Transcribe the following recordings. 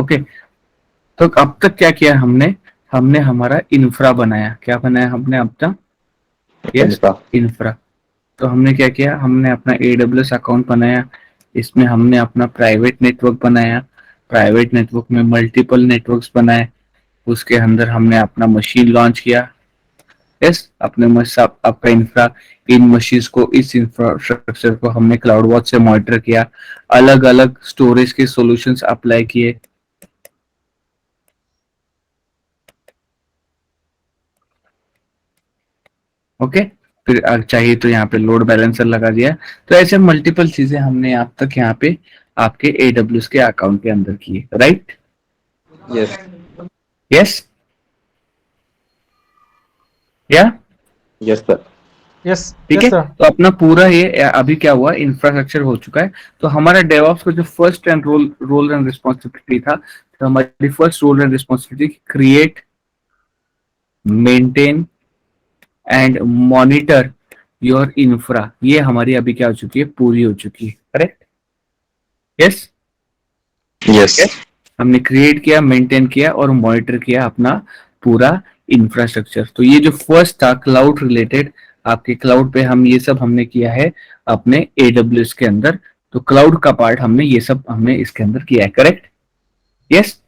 Okay, तो अब तक क्या किया हमने? हमने हमारा इंफ्रा बनाया। क्या बनाया हमने अब तक? Yes, infra. इंफ्रा। तो हमने क्या किया? हमने अपना AWS अकाउंट बनाया, इसमें हमने अपना प्राइवेट नेटवर्क बनाया, प्राइवेट नेटवर्क में मल्टीपल नेटवर्क्स बनाए, उसके अंदर हमने अपना मशीन लॉन्च किया। यस, अपने आपका इंफ्रा, इन मशीन्स को, इस इंफ्रास्ट्रक्चर को हमने क्लाउड वॉच से मॉनिटर किया, अलग अलग स्टोरेज के सॉल्यूशंस अप्लाई किए। ओके, फिर चाहिए तो यहाँ पे लोड बैलेंसर लगा दिया। तो ऐसे मल्टीपल चीजें हमने अब तक यहाँ पे आपके AWS के अकाउंट के अंदर की, राइट? यस यस, या यस सर। यस ठीक यस है। सर। तो अपना पूरा ये अभी क्या हुआ, इंफ्रास्ट्रक्चर हो चुका है। तो हमारा डेवऑप्स का जो first and role and responsibility था, तो हमारी first role and responsibility create, maintain and monitor your infra, ये हमारी अभी क्या हो चुकी है? पूरी हो चुकी है, करेक्ट? यस यस यस, हमने क्रिएट किया, मेंटेन किया और मॉनिटर किया अपना पूरा इंफ्रास्ट्रक्चर। तो ये जो फर्स्ट था क्लाउड रिलेटेड, आपके क्लाउड पे हम ये सब हमने किया है अपने AWS के अंदर। तो क्लाउड का पार्ट हमने ये सब हमने इसके अंदर किया है, करेक्ट? यस।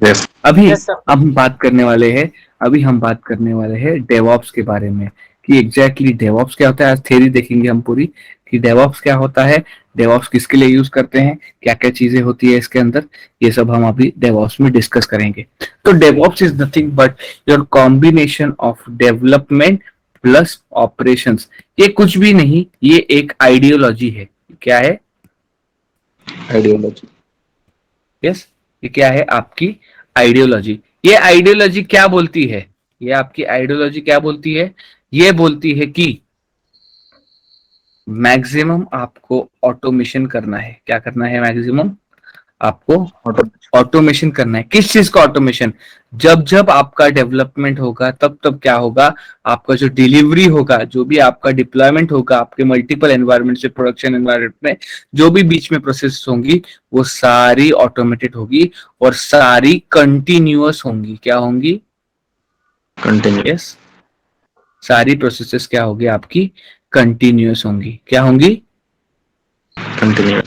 यस अभी यस सर। अब हम बात करने वाले हैं, अभी हम बात करने वाले हैं डेवऑप्स के बारे में, कि एग्जैक्टली डेवऑप्स क्या होता है। आज थ्योरी देखेंगे हम पूरी, कि डेवऑप्स क्या होता है, डेवऑप्स किसके लिए यूज करते हैं, क्या क्या चीजें होती है इसके अंदर, ये सब हम अभी डेवऑप्स में डिस्कस करेंगे। तो DevOps is nothing but your combination of development plus operations. ये कुछ भी नहीं, ये एक आइडियोलॉजी है। क्या है? आइडियोलॉजी। यस, ये क्या है? आपकी आइडियोलॉजी। ये आइडियोलॉजी क्या बोलती है? ये आपकी आइडियोलॉजी क्या बोलती है? ये बोलती है कि मैक्सिमम आपको ऑटोमेशन करना है। क्या करना है? मैक्सिमम आपको ऑटोमेशन करना है। किस चीज का ऑटोमेशन? जब जब आपका डेवलपमेंट होगा, तब तब क्या होगा, आपका जो डिलीवरी होगा, जो भी आपका डिप्लॉयमेंट होगा आपके मल्टीपल एनवायरमेंट से प्रोडक्शन एनवायरमेंट में, जो भी बीच में प्रोसेस होंगी वो सारी ऑटोमेटेड होगी और सारी कंटिन्यूअस होंगी। क्या होंगी? कंटिन्यू। यस, सारी प्रोसेसेस क्या होगी आपकी? कंटिन्यूअस होंगी। क्या होंगी? कंटिन्यू।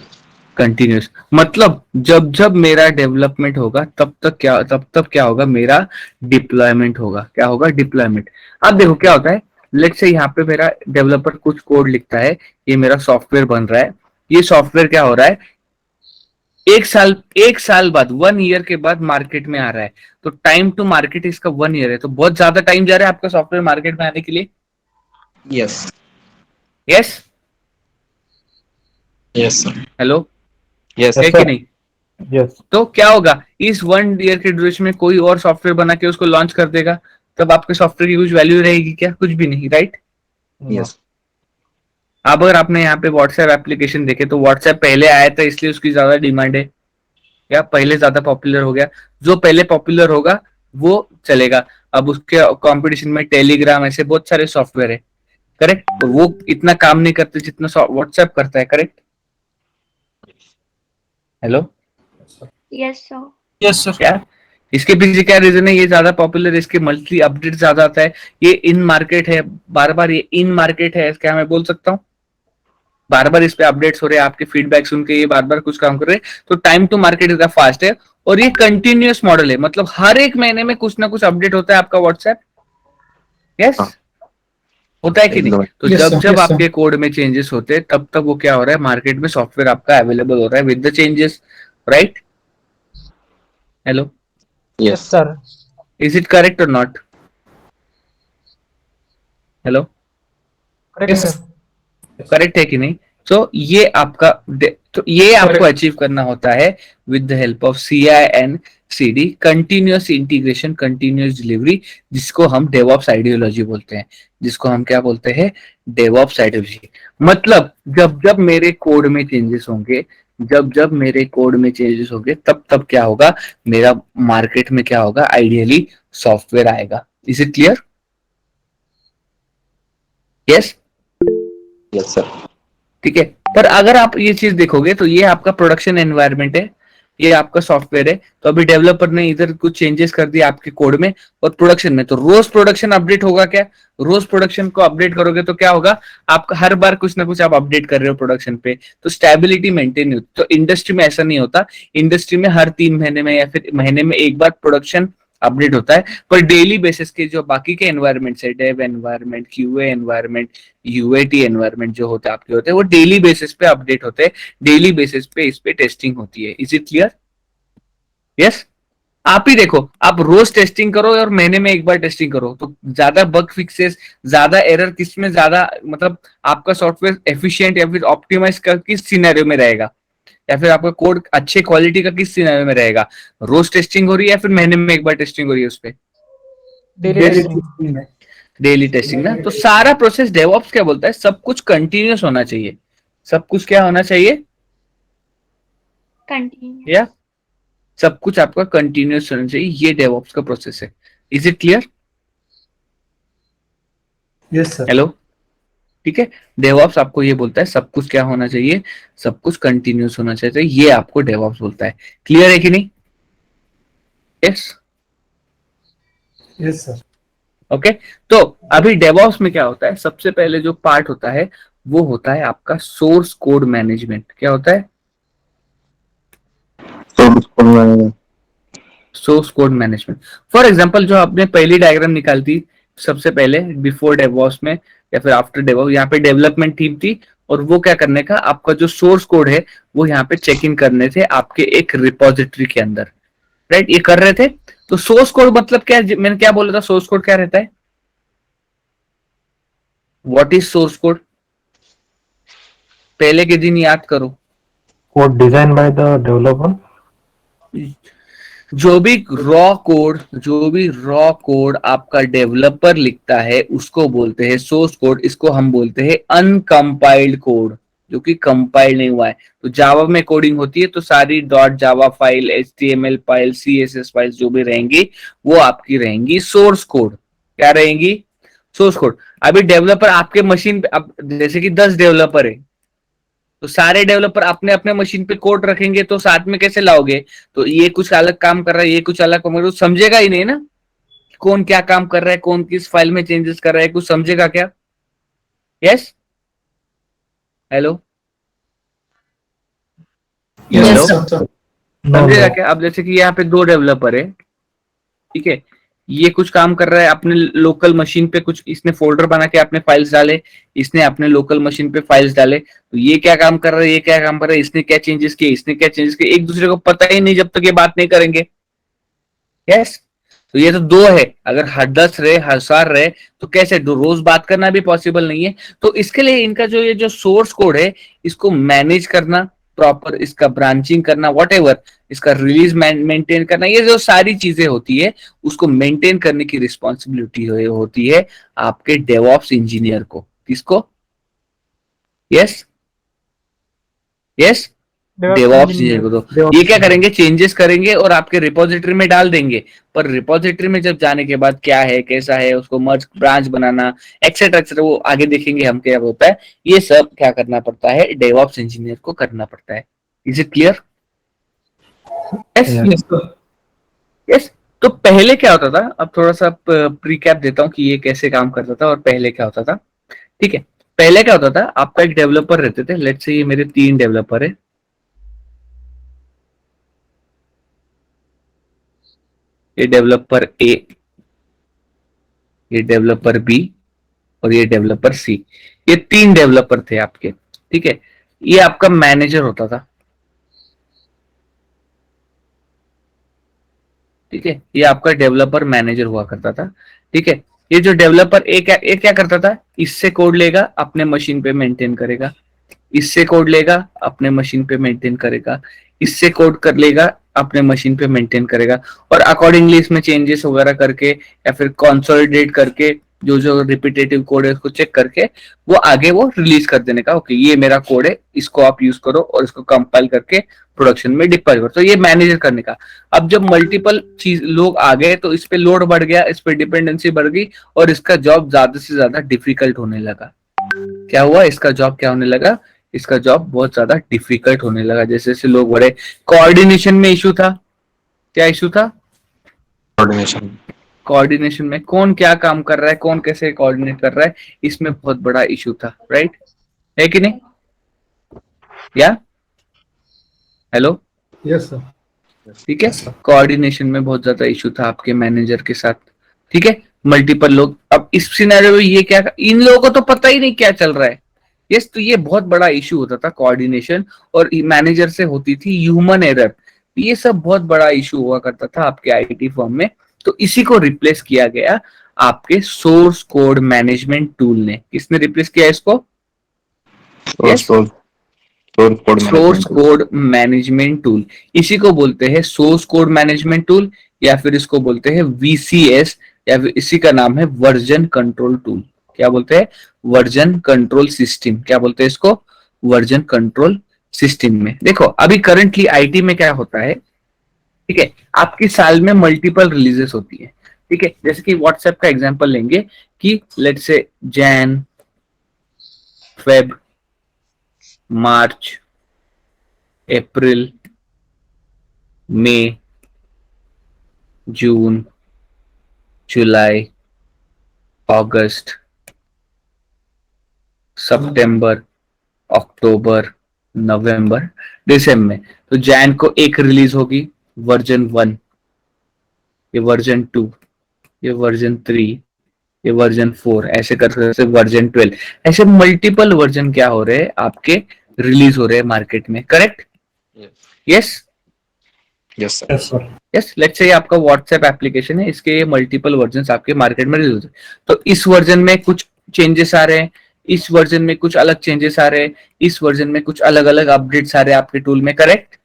कंटिन्यूस। मतलब जब जब मेरा डेवलपमेंट होगा तब तब क्या होगा? मेरा डिप्लॉयमेंट होगा। क्या होगा? डिप्लॉयमेंट। अब देखो क्या होता है, लेट्स से यहाँ पे मेरा डेवलपर कुछ कोड लिखता है, ये मेरा सॉफ्टवेयर बन रहा है। ये सॉफ्टवेयर क्या हो रहा है, एक साल बाद, 1 ईयर के बाद मार्केट में आ रहा है। तो टाइम टू मार्केट इसका 1 ईयर है, तो बहुत ज्यादा टाइम जा रहा है आपका सॉफ्टवेयर मार्केट में आने के लिए। Yes yes, yes sir. Hello, yes है कि नहीं? यस। तो क्या होगा, इस 1 ईयर के ड्यूरेशन में कोई और सॉफ्टवेयर बना के उसको लॉन्च कर देगा, तब आपके सॉफ्टवेयर की कुछ वैल्यू रहेगी क्या? कुछ भी नहीं, राइट? यस अब अगर आपने यहाँ पे व्हाट्सएप एप्लीकेशन देखे, तो व्हाट्सएप पहले आया था इसलिए उसकी ज्यादा डिमांड है, या पहले ज्यादा पॉपुलर हो गया। जो पहले पॉपुलर होगा वो चलेगा। अब उसके कंपटीशन में टेलीग्राम, ऐसे बहुत सारे सॉफ्टवेयर है, करेक्ट? और वो इतना काम नहीं करते जितना व्हाट्सएप करता है, correct? Hello, yes sir. Yes sir. क्या इसके पीछे क्या रीजन है? ये ज्यादा पॉपुलर है, इसके मंथली अपडेट ज्यादा आता है, ये इन मार्केट है, बार बार ये इन मार्केट है, क्या मैं बोल सकता हूँ? बार बार इस पे अपडेट्स हो रहे हैं, आपके फीडबैक सुन के ये बार बार कुछ काम कर रहे हैं, तो टाइम टू मार्केट इतना फास्ट है। और ये कंटिन्यूअस मॉडल है, मतलब हर एक महीने में कुछ ना कुछ अपडेट होता है आपका व्हाट्सएप। यस, हाँ। होता है कि नहीं? एकदम। तो Yes, जब sir. जब Yes, sir. आपके कोड में चेंजेस होते हैं, तब तब वो क्या हो रहा है, मार्केट में सॉफ्टवेयर आपका अवेलेबल हो रहा है with the changes, right? Hello, Yes, yes sir. Is it correct और not? Hello, Correct, Yes, sir. sir. Correct है कि नहीं? तो ये आपका तो ये आपको अचीव करना होता है with the help of CI/CD, continuous integration, continuous delivery, जिसको हम डेवऑप्स आइडियोलॉजी बोलते हैं। जिसको हम क्या बोलते हैं? DevOps ideology. मतलब जब जब मेरे कोड में चेंजेस होंगे, जब जब मेरे कोड में चेंजेस होंगे, तब तब क्या होगा, मेरा मार्केट में क्या होगा, आइडियली सॉफ्टवेयर आएगा। Is it clear? Yes, yes sir. ठीक है। पर अगर आप ये चीज देखोगे तो ये आपका प्रोडक्शन एनवायरनमेंट है, ये आपका सॉफ्टवेयर है। तो अभी डेवलपर ने इधर कुछ चेंजेस कर दिया आपके कोड में और प्रोडक्शन में, तो रोज प्रोडक्शन अपडेट होगा क्या? रोज प्रोडक्शन को अपडेट करोगे तो क्या होगा, आपका हर बार कुछ ना कुछ आप अपडेट कर रहे हो प्रोडक्शन पे, तो स्टेबिलिटी मेंटेन नहीं होती। तो इंडस्ट्री में ऐसा नहीं होता, इंडस्ट्री में हर 3 महीने में या फिर महीने में एक बार प्रोडक्शन अपडेट होता है। पर डेली बेसिस के जो बाकी के एनवायरमेंट है, dev environment, QA environment, UAT environment जो होते हैं आपके, होते हैं वो डेली बेसिस पे अपडेट होते हैं, डेली बेसिस पे इस पे टेस्टिंग होती है। Is it clear? यस। आप ही देखो, आप रोज टेस्टिंग करो और महीने में एक बार टेस्टिंग करो, तो ज्यादा बग फिक्सेस, ज्यादा एरर किस में ज्यादा, मतलब आपका सॉफ्टवेयर एफिशिएंट या फिर ऑप्टिमाइज किस सिनेरियो में रहेगा, या फिर आपका कोड अच्छे क्वालिटी का किस सिनेरियो में रहेगा? रोज टेस्टिंग हो रही है या फिर महीने में एक बार टेस्टिंग हो रही है उस पर? डेली टेस्टिंग ना। तो सारा प्रोसेस डेवऑप्स क्या बोलता है, सब कुछ कंटिन्यूस होना चाहिए। सब कुछ क्या होना चाहिए? कंटिन्यू। या सब कुछ आपका कंटिन्यूस होना चाहिए, ये डेवऑप्स का प्रोसेस है। Is it clear? Yes sir. Hello, ठीक है। डेवऑप्स आपको ये बोलता है सब कुछ क्या होना चाहिए, सब कुछ कंटिन्यूस होना चाहिए, ये आपको डेवऑप्स बोलता है। क्लियर है कि नहीं? यस। Yes sir. ओके। तो अभी डेवऑप्स में क्या होता है, सबसे पहले जो पार्ट होता है वो होता है आपका सोर्स कोड मैनेजमेंट। क्या होता है? Source code management. For example, जो आपने पहली डायग्राम निकाली थी सबसे पहले बिफोर डेवऑप्स में या फिर आफ्टर डेवऑप्स, यहाँ पे डेवलपमेंट टीम थी और वो क्या करने का, आपका जो सोर्स कोड है वो यहाँ पे चेक इन करने थे आपके एक रिपोजिटरी के अंदर, राइट? ये कर रहे थे। तो सोर्स कोड मतलब क्या है? मैंने क्या बोला था, सोर्स कोड क्या रहता है? What is source code? पहले के दिन याद करो। Code design by the developer. जो भी रॉ कोड आपका डेवलपर लिखता है उसको बोलते हैं सोर्स कोड। इसको हम बोलते हैं अनकंपाइल्ड कोड, जो कि कंपाइल नहीं हुआ है। तो जावा में कोडिंग होती है तो सारी dot Java file, HTML file, CSS files जो भी रहेंगी वो आपकी रहेंगी सोर्स कोड। क्या रहेंगी? Source code. अभी डेवलपर आपके मशीन पे, अब जैसे कि 10 डेवलपर है तो सारे डेवलपर अपने अपने मशीन पे कोड रखेंगे तो साथ में कैसे लाओगे? तो ये कुछ अलग काम कर रहा है, ये कुछ अलग काम कर रहा है, तो समझेगा ही नहीं ना कौन क्या काम कर रहा है, कौन किस फाइल में चेंजेस कर रहा है, कुछ समझेगा क्या? यस। हेलो, हेलो, समझेगा क्या? अब जैसे कि यहाँ पे 2 डेवलपर है, ठीक है, ये कुछ काम कर रहा है अपने लोकल मशीन पे, कुछ इसने फोल्डर बना के अपने फाइल्स डाले, इसने अपने लोकल मशीन पे फाइल्स डाले, तो ये क्या काम कर रहा है, ये क्या काम कर रहा है, इसने क्या चेंजेस किए, इसने क्या चेंजेस किए, एक दूसरे को पता ही नहीं जब तक ये बात नहीं करेंगे। यस। तो ये तो 2 है, अगर 10 रहे, 1000 रहे तो कैसे रोज बात करना भी पॉसिबल नहीं है। तो इसके लिए इनका जो ये जो सोर्स कोड है इसको मैनेज करना प्रॉपर, इसका ब्रांचिंग करना, व्हाटएवर, इसका रिलीज मेंटेन करना, ये जो सारी चीजें होती है उसको मेंटेन करने की रिस्पॉन्सिबिलिटी होती है आपके डेवऑप्स इंजीनियर को। किसको? यस, यस, डेवऑप्स इंजीनियर को। तो ये क्या करेंगे, चेंजेस करेंगे और आपके रिपोजिटरी में डाल देंगे। पर रिपोजिटरी में जब जाने के बाद क्या है, कैसा है, उसको मर्ज ब्रांच बनाना, एक्सेट्रा एक्सेट्रा, वो आगे देखेंगे हम क्या होता है। ये सब क्या करना पड़ता है, डेवऑप्स इंजीनियर को करना पड़ता है। Is it clear? Yes, yes. तो पहले क्या होता था, अब थोड़ा सा प्रीकैप देता हूँ कि ये कैसे काम करता था और पहले क्या होता था। ठीक है, पहले क्या होता था, आपका एक डेवलपर रहते थे, लेट्स से ये मेरे 3 डेवलपर है, ये डेवलपर ए, ये डेवलपर बी और ये डेवलपर सी। ये 3 डेवलपर थे आपके, ठीक है। ये आपका मैनेजर होता था, ठीक है, ये आपका डेवलपर मैनेजर हुआ करता था, ठीक है। ये जो डेवलपर ए क्या करता था, इससे कोड लेगा अपने मशीन पे मेंटेन करेगा, इससे कोड लेगा अपने मशीन पे मेंटेन करेगा, इससे कोड कर लेगा अपने मशीन पे मेंटेन करेगा, और अकॉर्डिंगली इसमें चेंजेस वगैरह करके या फिर कंसोलिडेट करके जो जो रिपीटेटिव कोड है उसको चेक करके वो आगे वो रिलीज कर देने का, ओके ये मेरा कोड है, इसको आप यूज करो और इसको कंपाइल करके प्रोडक्शन में डिप्लॉय करो। तो ये मैनेजर करने का। अब जब मल्टीपल चीज लोग आ गए तो इस पे लोड बढ़ गया, इस पे डिपेंडेंसी बढ़ गई और इसका जॉब ज्यादा से ज्यादा डिफिकल्ट होने लगा। क्या हुआ, इसका जॉब क्या होने लगा, इसका जॉब बहुत ज्यादा डिफिकल्ट होने लगा। जैसे जैसे लोग बड़े, कोऑर्डिनेशन में इशू था। क्या इशू था? कोऑर्डिनेशन। कोऑर्डिनेशन में कौन क्या काम कर रहा है, कौन कैसे कोऑर्डिनेट कर रहा है, इसमें बहुत बड़ा इशू था। राइट, है कि नहीं? या हेलो? Yes sir. ठीक है, कोऑर्डिनेशन में बहुत ज्यादा इशू था आपके मैनेजर के साथ। ठीक है, मल्टीपल लोग। अब इस सिनेरियो में ये क्या, इन लोगों को तो पता ही नहीं क्या चल रहा है। यस, तो ये बहुत बड़ा इशू होता था कोऑर्डिनेशन, और मैनेजर से होती थी ह्यूमन एरर। ये सब बहुत बड़ा इशू हुआ करता था आपके आईटी फर्म में। तो इसी को रिप्लेस किया गया आपके सोर्स कोड मैनेजमेंट टूल ने। किसने रिप्लेस किया इसको? Source code source management. Code management tool. इसी को बोलते हैं सोर्स कोड मैनेजमेंट टूल, या फिर इसको बोलते हैं वीसीएस, या फिर इसी का नाम है वर्जन कंट्रोल टूल। क्या बोलते हैं? Version control system. क्या बोलते हैं इसको? वर्जन कंट्रोल सिस्टम में। देखो अभी करंटली आईटी में क्या होता है, ठीक है, आपकी साल में मल्टीपल रिलीजेस होती है। ठीक है, जैसे कि व्हाट्सएप का एग्जांपल लेंगे कि लेट्स से जैन, फेब, मार्च, अप्रैल, मई, जून, जुलाई, अगस्त, सितंबर, अक्टूबर, नवंबर, दिसंबर। तो जैन को एक रिलीज होगी वर्जन 1, ये वर्जन 2, ये वर्जन 3, ये वर्जन 4, ऐसे करते वर्जन 12, ऐसे मल्टीपल वर्जन क्या हो रहे हैं आपके, रिलीज हो रहे हैं मार्केट में। Correct? Yes yes sir. Yes sir. Yes, let's say आपका व्हाट्सएप एप्लीकेशन है, इसके मल्टीपल वर्जन आपके मार्केट में रिलीज होते हैं। तो इस वर्जन में कुछ चेंजेस आ रहे हैं, इस वर्जन में कुछ अलग चेंजेस आ रहे हैं, इस वर्जन में कुछ अलग अलग अपडेट्स आ रहे हैं आपके टूल में। करेक्ट?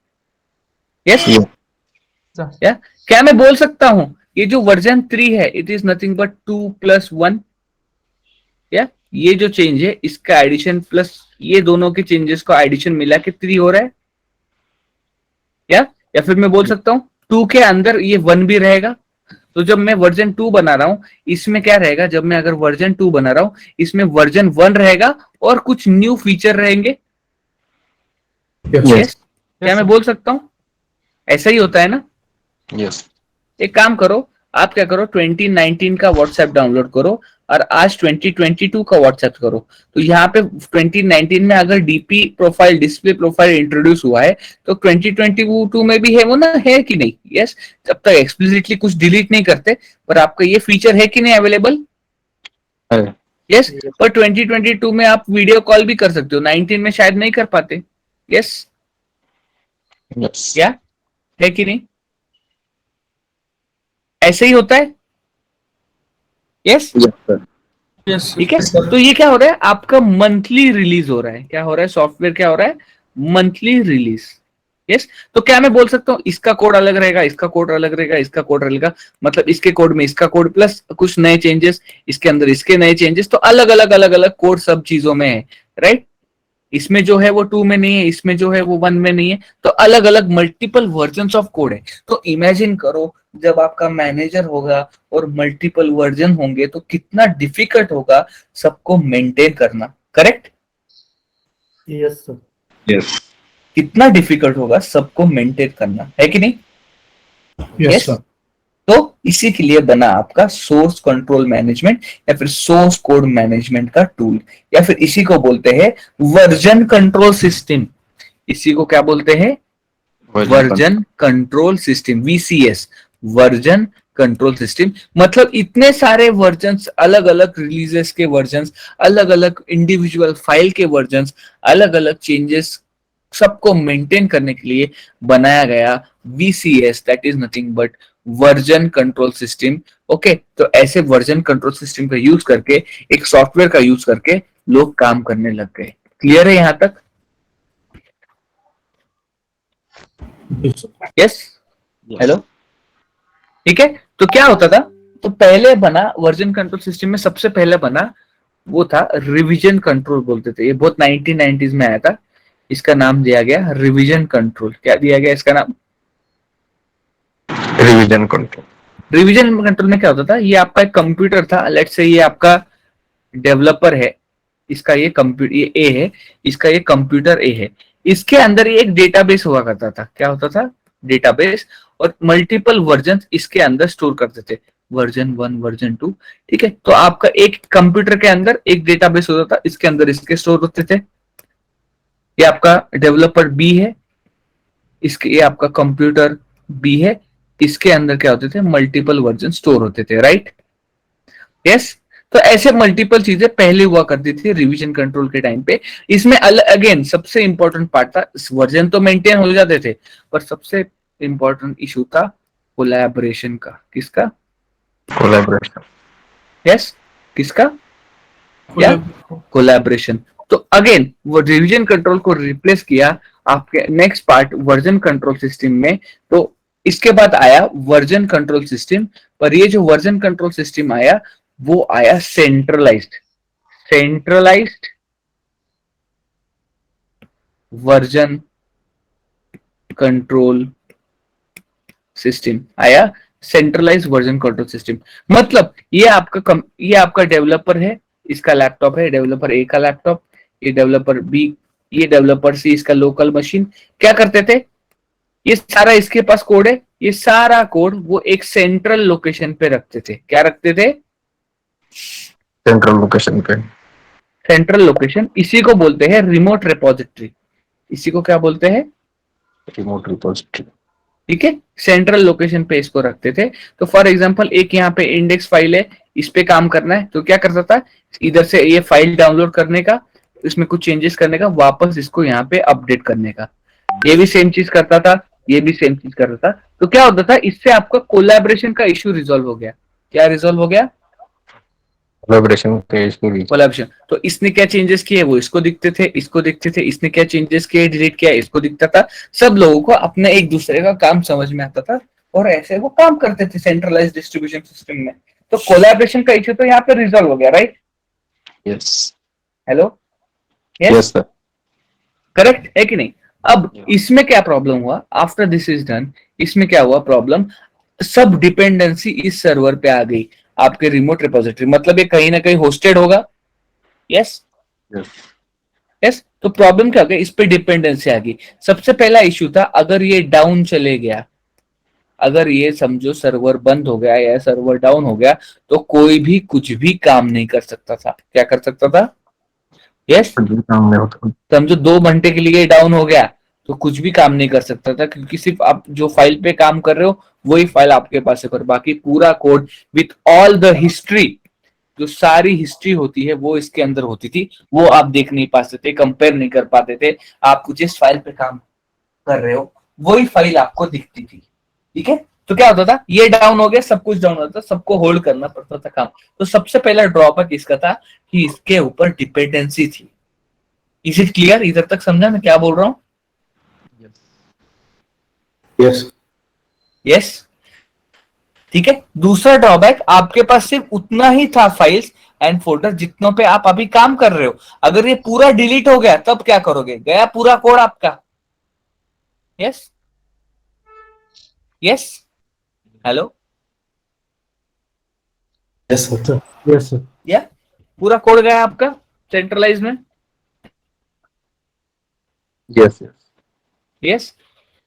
यस या क्या मैं बोल सकता हूं ये जो वर्जन 3 है इट इज नथिंग बट 2+1? या ये जो चेंज है इसका एडिशन प्लस ये दोनों के चेंजेस को एडिशन मिला के 3 हो रहा है। या फिर मैं बोल सकता हूं 2 के अंदर ये 1 भी रहेगा। तो जब मैं वर्जन 2 बना रहा हूं इसमें क्या रहेगा, जब मैं अगर वर्जन 2 बना रहा हूं इसमें वर्जन 1 रहेगा और कुछ न्यू फीचर रहेंगे। Yes. क्या मैं बोल सकता हूं? ऐसा ही होता है ना? यस। एक काम करो, आप क्या करो, 2019 का व्हाट्सएप डाउनलोड करो और आज 2022 का व्हाट्सएप करो। तो यहाँ पे 2019 में अगर DP profile, display profile introduce हुआ है तो 2022 में भी है वो ना, है कि नहीं? यस, जब तक एक्सप्लिसिटली कुछ डिलीट नहीं करते, पर आपका ये फीचर है कि नहीं अवेलेबल? यस, पर 2022 में आप वीडियो कॉल भी कर सकते हो, 19 में शायद नहीं कर पाते। यस क्या है कि नहीं? ऐसे ही होता है। Yes yes. ठीक है, तो ये क्या हो रहा है आपका मंथली रिलीज हो रहा है। क्या हो रहा है? सॉफ्टवेयर क्या हो रहा है? Monthly release. यस, तो क्या मैं बोल सकता हूँ इसका कोड अलग रहेगा, इसका कोड अलग रहेगा, इसका कोड रहेगा, मतलब इसके कोड में इसका कोड प्लस कुछ नए चेंजेस, इसके अंदर इसके नए चेंजेस, तो अलग अलग अलग अलग कोड सब चीजों में है। राइट, इसमें जो है वो 2 में नहीं है, इसमें जो है वो 1 में नहीं है, तो अलग अलग मल्टीपल वर्जन ऑफ कोड है। तो इमेजिन करो जब आपका मैनेजर होगा और मल्टीपल वर्जन होंगे तो कितना डिफिकल्ट होगा सबको मेंटेन करना। करेक्ट? Yes sir. यस। कितना डिफिकल्ट होगा सबको मेंटेन करना, है कि नहीं? Yes sir. तो इसी के लिए बना आपका सोर्स कंट्रोल मैनेजमेंट या फिर सोर्स कोड मैनेजमेंट का टूल, या फिर इसी को बोलते हैं वर्जन कंट्रोल सिस्टम। इसी को क्या बोलते हैं? Version control system, VCS, version control system. मतलब इतने सारे वर्जन्स, अलग अलग रिलीजेस के वर्जन्स, अलग अलग इंडिविजुअल फाइल के वर्जन्स, अलग अलग चेंजेस सबको मेंटेन करने के लिए बनाया गया VCS, that is nothing but version control system. Okay, तो ऐसे वर्जन कंट्रोल सिस्टम का यूज करके, एक सॉफ्टवेयर का यूज करके लोग काम करने लग गए। क्लियर है यहां तक? यस हेलो ठीक है, तो क्या होता था, तो पहले बना वर्जन कंट्रोल सिस्टम में सबसे पहले बना वो था रिवीजन कंट्रोल बोलते थे। ये बहुत 1990s में आया था, इसका नाम दिया गया रिवीजन कंट्रोल। क्या दिया गया इसका नाम? Revision control. रिवीजन कंट्रोल में क्या होता था, ये आपका एक कंप्यूटर था, लेट्स से ये आपका डेवलपर है, इसका ये कंप्यूटर, ये ए है, इसका ये कंप्यूटर ए है। इसके अंदर ये एक डेटाबेस हुआ करता था। क्या होता था? डेटाबेस। और मल्टीपल वर्जन इसके अंदर स्टोर करते थे, वर्जन 1, वर्जन 2। ठीक है, तो आपका एक कंप्यूटर के अंदर एक डेटाबेस होता था, इसके अंदर इसके स्टोर होते थे। ये आपका डेवलपर बी है, इसके ये आपका कंप्यूटर बी है, इसके अंदर क्या होते थे? मल्टीपल वर्जन स्टोर होते थे, राइट? यस। तो ऐसे मल्टीपल चीजें पहले हुआ करती थी रिवीजन कंट्रोल के टाइम पे। इसमें अगेन सबसे इंपॉर्टेंट पार्ट था, वर्जन तो मेंटेन हो जाते थे, पर सबसे इंपॉर्टेंट इशू था कोलैबोरेशन का। किसका? कोलैबोरेशन। यस, किसका? या कोलैबोरेशन। तो अगेन वो रिवीजन कंट्रोल को रिप्लेस किया आपके next part version control system में। तो इसके बाद आया वर्जन कंट्रोल सिस्टम, पर ये जो वर्जन कंट्रोल सिस्टम आया वो आया सेंट्रलाइज्ड वर्जन कंट्रोल सिस्टम आया। सेंट्रलाइज्ड वर्जन कंट्रोल सिस्टम मतलब ये आपका डेवलपर है, इसका लैपटॉप है, डेवलपर ए का लैपटॉप, ये डेवलपर बी, ये डेवलपर सी, इसका लोकल मशीन। क्या करते थे? ये सारा इसके पास कोड है, ये सारा कोड वो एक सेंट्रल लोकेशन पे रखते थे। क्या रखते थे? सेंट्रल लोकेशन पे। सेंट्रल लोकेशन, इसी को बोलते हैं रिमोट रिपोजिटरी। इसी को क्या बोलते हैं? Remote repository. ठीक है, सेंट्रल लोकेशन पे इसको रखते थे। तो फॉर एग्जांपल एक यहाँ पे इंडेक्स फाइल है, इस पे काम करना है, तो क्या करता था? इधर से ये फाइल डाउनलोड करने का, इसमें कुछ चेंजेस करने का, वापस इसको यहाँ पे अपडेट करने का। ये भी सेम चीज करता था, ये भी सेम चीज करता था। तो क्या होता था? इससे आपका कोलैबोरेशन का इश्यू रिजॉल्व हो गया। क्या रिजॉल्व हो गया? कोलैबोरेशन का इशू। कोलैबोरेशन। तो इसने क्या चेंजेस किए वो इसको दिखते थे, इसको दिखते थे, इसने क्या चेंजेस किए डिलीट किया इसको दिखता था। सब लोगों को अपने एक दूसरे का काम समझ में आता था और ऐसे वो काम करते थे सेंट्रलाइज डिस्ट्रीब्यूशन सिस्टम में। तो कोलैबोरेशन का इश्यू तो यहाँ पे रिजॉल्व हो गया, right? Yes. Hello? Yes sir. Correct है कि नहीं? अब इसमें क्या प्रॉब्लम हुआ? आफ्टर दिस इज डन, इसमें क्या हुआ प्रॉब्लम? सब डिपेंडेंसी इस सर्वर पे आ गई, आपके रिमोट रिपोजिटरी। मतलब ये कहीं ना कहीं होस्टेड होगा। Yes yes. तो प्रॉब्लम क्या हो गया? इस पे डिपेंडेंसी आ गई। सबसे पहला इश्यू था, अगर ये डाउन चले गया, अगर ये समझो सर्वर बंद हो गया या सर्वर डाउन हो गया, तो कोई भी कुछ भी काम नहीं कर सकता था। क्या कर सकता था? यस। समझो 2 घंटे के लिए डाउन हो गया तो कुछ भी काम नहीं कर सकता था, क्योंकि सिर्फ आप जो फाइल पे काम कर रहे हो वही फाइल आपके पास है, पर बाकी पूरा code with all the history, जो सारी हिस्ट्री होती है वो इसके अंदर होती थी, वो आप देख नहीं पाते थे, कंपेयर नहीं कर पाते थे। आप जिस फाइल पे काम कर रहे हो वही फाइल आपको दिखती थी। ठीक है, तो क्या होता था? ये डाउन हो गया, सब कुछ डाउन होता था, सबको होल्ड करना पड़ता था काम। तो सबसे पहला ड्रॉबैक इसका था कि इसके ऊपर डिपेंडेंसी थी। Is it clear? इधर तक समझा मैं क्या बोल रहा हूं? Yes yes. ठीक है, दूसरा ड्रॉबैक, आपके पास सिर्फ उतना ही था फाइल्स एंड फोल्डर जितनों पे आप अभी काम कर रहे हो। अगर ये पूरा डिलीट हो गया तब क्या करोगे? गया पूरा कोड आपका। Yes yes. Hello? Yes sir. Yes sir. या पूरा कोड गया आपका सेंट्रलाइज में। Yes yes.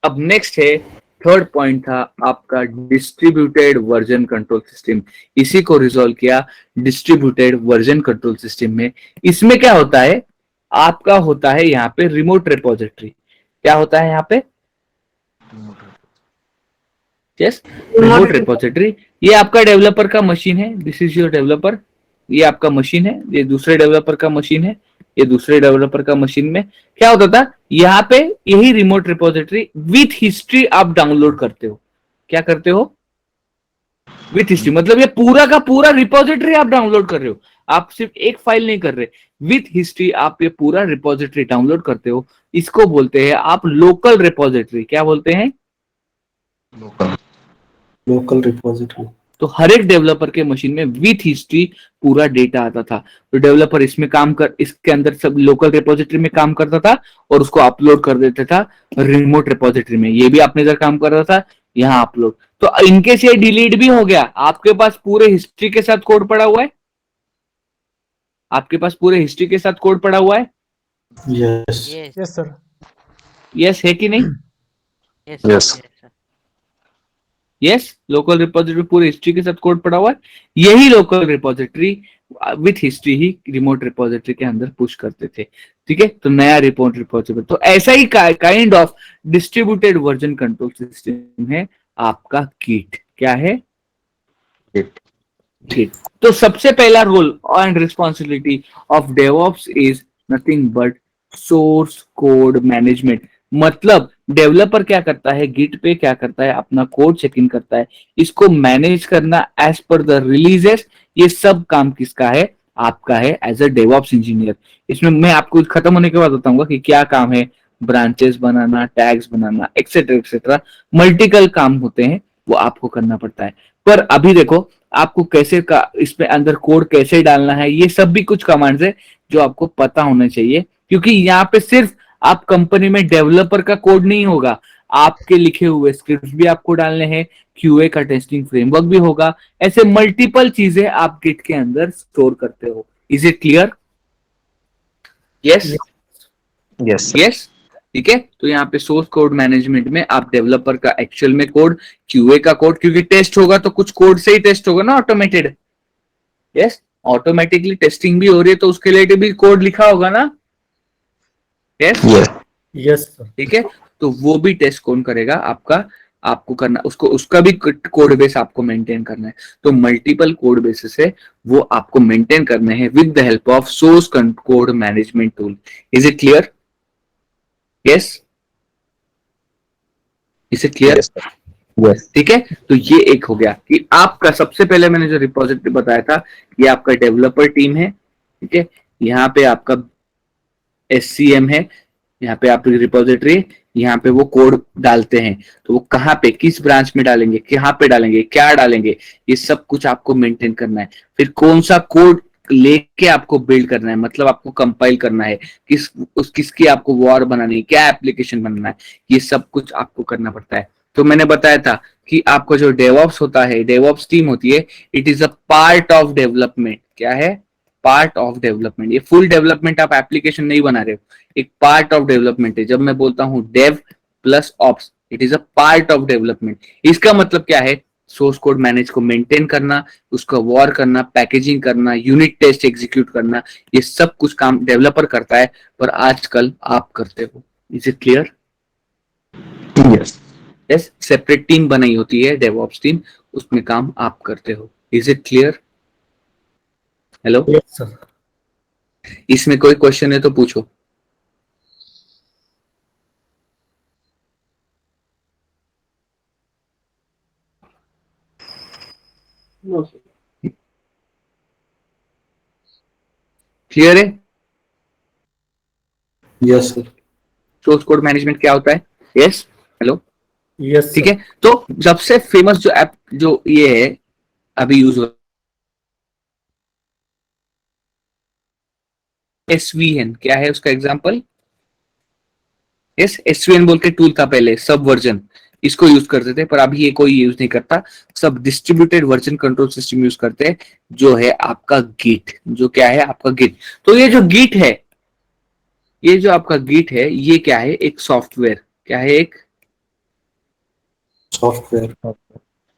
अब नेक्स्ट है, थर्ड पॉइंट था आपका डिस्ट्रीब्यूटेड वर्जन कंट्रोल सिस्टम। इसी को रिजॉल्व किया डिस्ट्रीब्यूटेड वर्जन कंट्रोल सिस्टम में। इसमें क्या होता है? आपका होता है यहाँ पे रिमोट रिपोजिटरी। क्या होता है यहाँ पे? Yes, remote repository. ये आपका डेवलपर का मशीन है, दिस इज योर डेवलपर। ये आपका मशीन है, ये दूसरे डेवलपर का मशीन है, ये दूसरे डेवलपर का मशीन में। क्या होता था? यहाँ पे यही रिमोट रिपोजिटरी विथ हिस्ट्री आप डाउनलोड करते हो। क्या करते हो? With history. मतलब ये पूरा का पूरा रिपोजिटरी आप डाउनलोड कर रहे हो, आप सिर्फ एक फाइल नहीं कर रहे, विथ हिस्ट्री आप ये पूरा रिपोजिटरी डाउनलोड करते हो। इसको बोलते हैं आप लोकल रिपोजिटरी। क्या बोलते हैं? Local repository. तो हर एक डेवलपर के मशीन में विथ हिस्ट्री पूरा डेटा आता था। तो डेवलपर इसमें काम कर, इसके अंदर सब लोकल रिपोजिटरी में काम करता था और उसको अपलोड कर देता था रिमोट रिपोजिटरी में। ये भी अपने इधर काम कर रहा था, यहाँ अपलोड। तो इनकेस ये डिलीट भी हो गया, आपके पास पूरे हिस्ट्री के साथ कोड पड़ा हुआ है। आपके पास पूरे हिस्ट्री के साथ कोड पड़ा हुआ है? Yes. Yes, sir. यस है कि नहीं? Yes. यस, लोकल रिपोजिटरी पूरे हिस्ट्री के साथ कोड पड़ा हुआ है। यही local repository with history he remote repository के अंदर पुश करते थे। ठीक है, तो नया रिमोट रिपोजिटरी, तो ऐसा ही kind of distributed version control system है आपका गिट। क्या है? Git. गिट। तो सबसे पहला role and responsibility of DevOps is nothing but source code management. मतलब डेवलपर क्या करता है, गिट पे क्या करता है, अपना कोड चेक इन करता है, इसको मैनेज करना एज पर द रिलीजेस, ये सब काम किसका है? आपका है एज अ डेवऑप्स इंजीनियर। इसमें मैं आपको खत्म होने के बाद बताऊंगा कि क्या काम है, ब्रांचेस बनाना, टैग्स बनाना, एक्सेट्रा एक्सेट्रा, मल्टीपल काम होते हैं, वो आपको करना पड़ता है। पर अभी देखो आपको कैसे का इसमें अंदर कोड कैसे डालना है, ये सब भी कुछ कमांड्स है जो आपको पता होना चाहिए, क्योंकि यहाँ पे सिर्फ आप कंपनी में डेवलपर का कोड नहीं होगा, आपके लिखे हुए स्क्रिप्ट भी आपको डालने हैं, क्यूए का टेस्टिंग फ्रेमवर्क भी होगा, ऐसे मल्टीपल चीजें आप गिट के अंदर स्टोर करते हो। Is it clear? Yes Yes. Sir. Yes, ठीक है। तो यहाँ पे सोर्स कोड मैनेजमेंट में आप डेवलपर का एक्चुअल में कोड, क्यूए का कोड, क्योंकि टेस्ट होगा तो कुछ कोड से ही टेस्ट होगा ना, ऑटोमेटेड। यस, ऑटोमेटिकली टेस्टिंग भी हो रही है तो उसके लिए भी कोड लिखा होगा ना। Yes Yes. Yes, sir. ठीक है, तो वो भी टेस्ट कौन करेगा? आपका, आपको करना, उसको उसका भी कोड बेस आपको मेंटेन करना है। तो मल्टीपल कोड बेसिस है वो आपको मेंटेन करने हैं with the help of source code management tool. Is it clear? Yes, is it clear? Yes. Sir. Yes. ठीक है, तो ये एक हो गया कि आपका सबसे पहले मैंने जो रिपोजिटरी बताया था, ये आपका डेवलपर टीम है। ठीक है, यहाँ पे आपका SCM है, यहाँ पे आपकी रिपोजिटरी, यहाँ पे वो कोड डालते हैं, तो वो कहाँ पे, किस ब्रांच में डालेंगे, कहाँ पे डालेंगे, क्या डालेंगे, ये सब कुछ आपको मेंटेन करना है। फिर कौन सा कोड लेके आपको बिल्ड करना है, मतलब आपको कंपाइल करना है, किसकी आपको वॉर बनानी है, क्या एप्लीकेशन बनाना है, ये सब कुछ आपको करना पड़ता है। तो मैंने बताया था कि आपका जो डेवऑप्स होता है, डेवऑप्स टीम होती है, it is a part of development. क्या है? Part of development. ये फुल डेवलपमेंट आप एप्लीकेशन नहीं बना रहे हो, एक पार्ट ऑफ डेवलपमेंट है। जब मैं बोलता हूं dev plus ops, it is a part of development. इसका मतलब क्या है? सोर्स कोड मैनेज को मेंटेन करना, उसका वॉर करना, पैकेजिंग करना, यूनिट टेस्ट एग्जीक्यूट करना, ये सब कुछ काम डेवलपर करता है, पर आजकल आप करते हो। Is it clear? Yes. Yes, separate team बनाई होती है डेवऑप्स टीम, उसमें काम आप करते हो। Is it clear? Hello, Yes, sir. इसमें कोई क्वेश्चन है तो पूछो। No, sir. क्लियर है? Yes, sir. Source code management क्या होता है? यस, हेलो, Yes, ठीक sir. है। तो सबसे फेमस जो ऐप जो ये है अभी यूज हो, SVN, क्या है उसका एग्जांपल? यस, SVN बोल के टूल था पहले, सब वर्जन, इसको यूज करते थे, पर अभी ये कोई यूज नहीं करता, सब distributed version control system use करते हैं, जो है आपका गिट। जो क्या है? आपका गिट। तो ये जो गिट है, ये जो आपका गिट है, ये क्या है? एक सॉफ्टवेयर। क्या है? एक, Software.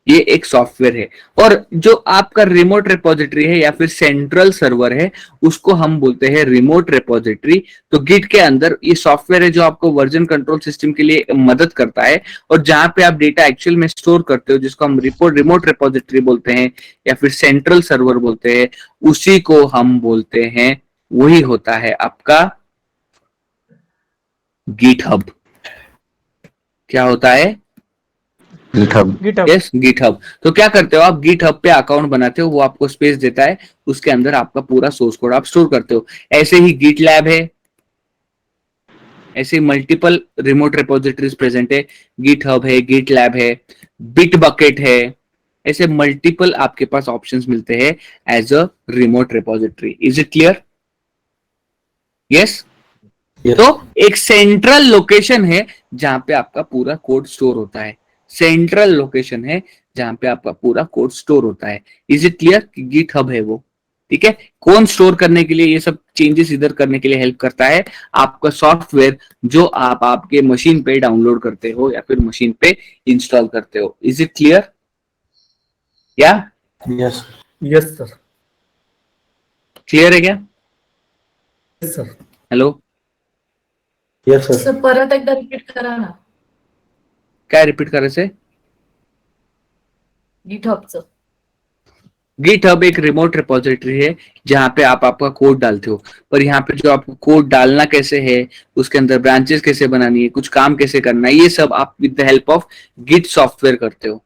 ये एक सॉफ्टवेयर है। और जो आपका रिमोट रिपोजिटरी है या फिर सेंट्रल सर्वर है, उसको हम बोलते हैं रिमोट रिपोजिटरी। तो गिट के अंदर ये सॉफ्टवेयर है जो आपको वर्जन कंट्रोल सिस्टम के लिए मदद करता है, और जहां पे आप डेटा एक्चुअल में स्टोर करते हो, जिसको हम रिमोट रिपोजिटरी बोलते हैं या फिर सेंट्रल सर्वर बोलते हैं, उसी को हम बोलते हैं, वही होता है आपका गिटहब। क्या होता है? GitHub. GitHub. Yes, GitHub. तो क्या करते हो आप? गिटहब पे अकाउंट बनाते हो, वो आपको स्पेस देता है, उसके अंदर आपका पूरा सोर्स कोड आप स्टोर करते हो। ऐसे ही गिट लैब है, ऐसे मल्टीपल रिमोट रिपोजिटरीज प्रेजेंट है, गिटहब है, गिट लैब है, बिट बकेट है, ऐसे मल्टीपल आपके पास ऑप्शंस मिलते हैं as a remote repository. Is it clear? Yes. Yes. तो एक सेंट्रल लोकेशन है जहां पे आपका पूरा कोड स्टोर होता है, सेंट्रल लोकेशन है जहां पे आपका पूरा कोड स्टोर होता है। इज इट क्लियर कि गिटहब है वो? ठीक है, कौन स्टोर करने के लिए ये सब चेंजेस इधर करने के लिए हेल्प करता है? आपका सॉफ्टवेयर जो आप आपके मशीन पे डाउनलोड करते हो या फिर मशीन पे इंस्टॉल करते हो। Is it clear? या Yes. Yes, sir. क्लियर है क्या? Yes, sir. Hello, Yes, sir. Sir परत एकदा रिपीट करा ना क्या रिपीट करायचंय? गिटहबचं. गिटहब एक रिमोट रिपोजिटरी है जहां पे आप आपका कोड डालते हो, पर यहाँ पे जो आपको कोड डालना कैसे है, उसके अंदर ब्रांचेस कैसे बनानी है, कुछ काम कैसे करना है, ये सब आप with the help of Git software करते हो।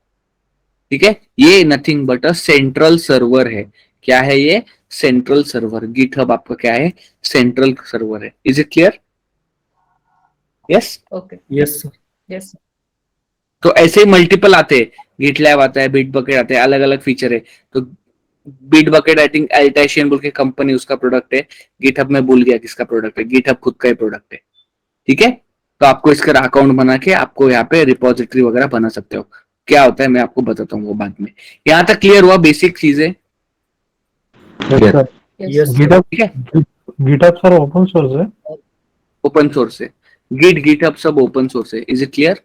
ठीक है, ये nothing but a central server है। क्या है ये? Central server. गिटहब आपका क्या है? सेंट्रल सर्वर है। Is it clear? Yes. Okay. Yes, sir. Yes. तो ऐसे ही मल्टीपल आते हैं, गिटलैब आता है, बिटबकेट आते हैं, अलग अलग फीचर है। तो बिटबकेट आई थिंक अल्टेशियन बोल के कंपनी उसका प्रोडक्ट है, गिटहब में भूल गया किसका प्रोडक्ट है, गिटहब खुद का ही प्रोडक्ट है। ठीक है, तो आपको इसका अकाउंट बना के आपको यहाँ पे रिपोजिटरी वगैरह बना सकते हो। क्या होता है मैं आपको बताता हूँ वो बाद में। यहाँ तक क्लियर हुआ बेसिक चीजें? Yes. Yes, yes. sir. GitHub ठीक है, GitHub सर ओपन सोर्स है. ओपन सोर्स है, गिटहब सब ओपन सोर्स है। Is it clear?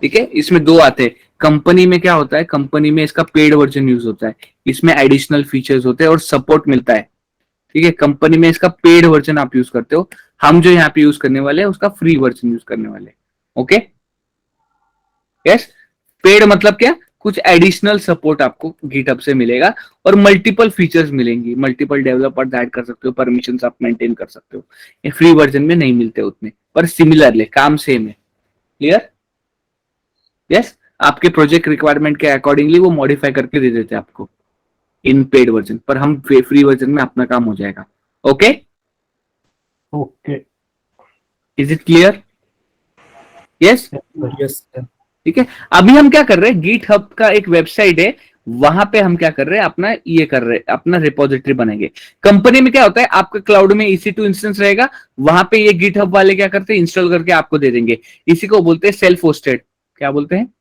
ठीक है, इसमें दो आते हैं। कंपनी में क्या होता है, कंपनी में इसका पेड वर्जन यूज होता है, इसमें एडिशनल फीचर्स होते हैं और सपोर्ट मिलता है। ठीक है, कंपनी में इसका पेड वर्जन आप यूज करते हो, हम जो यहाँ पे यूज करने वाले हैं उसका फ्री वर्जन यूज करने वाले हैं। Okay, yes. पेड मतलब क्या? कुछ एडिशनल सपोर्ट आपको गिटहब से मिलेगा और मल्टीपल फीचर्स मिलेंगी, मल्टीपल डेवलपर्स ऐड कर सकते हो, परमिशंस आप मेंटेन कर सकते हो। ये फ्री वर्जन में नहीं मिलते उतने, पर सिमिलरली काम सेम है। क्लियर? यस। आपके प्रोजेक्ट रिक्वायरमेंट के अकॉर्डिंगली वो मॉडिफाई करके दे देते हैं आपको इन पेड वर्जन, पर हम फ्री वर्जन में अपना काम हो जाएगा। Okay, okay. Is it clear? Yes. Yes, sir. ठीक है, अभी हम क्या कर रहे हैं, गिटहब का एक वेबसाइट है, वहां पे हम क्या कर रहे हैं, अपना ये कर रहे हैं, अपना रिपोजिटरी बनाएंगे। कंपनी में क्या होता है, आपका क्लाउड में EC2 इंस्टेंस रहेगा, वहां पे ये गिटहब वाले क्या करते हैं, इंस्टॉल करके आपको दे देंगे। इसी को बोलते हैं सेल्फ होस्टेड। क्या बोलते हैं?